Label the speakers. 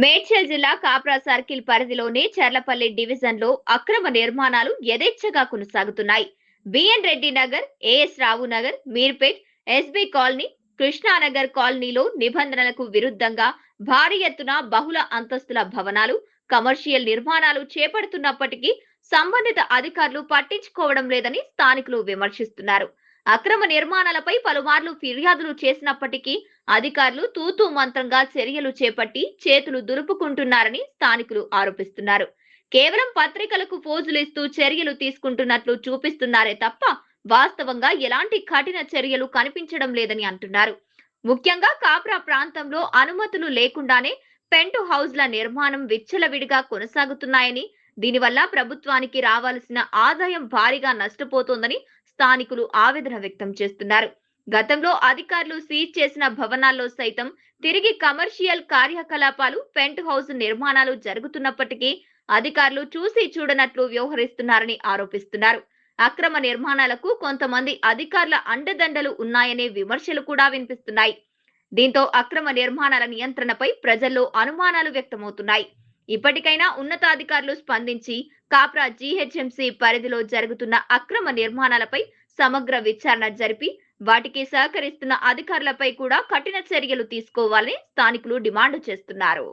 Speaker 1: మేడ్చల్ జిల్లా కాప్రా సర్కిల్ పరిధిలోని చర్లపల్లి డివిజన్ లో అక్రమ నిర్మాణాలు యథేచ్ఛగా కొనసాగుతున్నాయి. బిఎన్ రెడ్డి నగర్, ఏఎస్ రావు నగర్, మీర్పేట్, ఎస్బీ కాలనీ, కృష్ణానగర్ కాలనీలో నిబంధనలకు విరుద్ధంగా భారీ ఎత్తున బహుళ అంతస్తుల భవనాలు, కమర్షియల్ నిర్మాణాలు చేపడుతున్నప్పటికీ సంబంధిత అధికారులు పట్టించుకోవడం లేదని స్థానికులు విమర్శిస్తున్నారు. అక్రమ నిర్మాణాలపై పలుమార్లు ఫిర్యాదులు చేసినప్పటికీ అధికారులు తూతూ మంత్రంగా చర్యలు చేపట్టి చేతులు దులుపుకుంటున్నారని స్థానికులు ఆరోపిస్తున్నారు. కేవలం పత్రికలకు ఫోజులు ఇస్తూ చర్యలు తీసుకుంటున్నట్లు చూపిస్తున్నారే తప్ప వాస్తవంగా ఎలాంటి కఠిన చర్యలు కనిపించడం లేదని అంటున్నారు. ముఖ్యంగా కాప్రా ప్రాంతంలో అనుమతులు లేకుండానే పెంట్ హౌస్ల నిర్మాణం విచ్చలవిడిగా కొనసాగుతున్నాయని, దీనివల్ల ప్రభుత్వానికి రావాల్సిన ఆదాయం భారీగా నష్టపోతోందని స్థానికులు ఆవేదన వ్యక్తం చేస్తున్నారు. గతంలో అధికారులు సీజ్ చేసిన భవనాల్లో సైతం తిరిగి కమర్షియల్ కార్యకలాపాలు, పెంట్ హౌస్ నిర్మాణాలు జరుగుతున్నప్పటికీ అధికారులు చూసి చూడనట్లు వ్యవహరిస్తున్నారని ఆరోపిస్తున్నారు. అక్రమ నిర్మాణాలకు కొంతమంది అధికారుల అండదండలు ఉన్నాయనే విమర్శలు కూడా వినిపిస్తున్నాయి. దీంతో అక్రమ నిర్మాణాల నియంత్రణపై ప్రజల్లో అనుమానాలు వ్యక్తమవుతున్నాయి. ఇప్పటికైనా ఉన్నతాధికారులు స్పందించి కాప్రా జీహెచ్ఎంసీ పరిధిలో జరుగుతున్న అక్రమ నిర్మాణాలపై సమగ్ర విచారణ జరిపి వాటికి సహకరిస్తున్న అధికారులపై కూడా కఠిన చర్యలు తీసుకోవాలని స్థానికులు డిమాండ్ చేస్తున్నారు.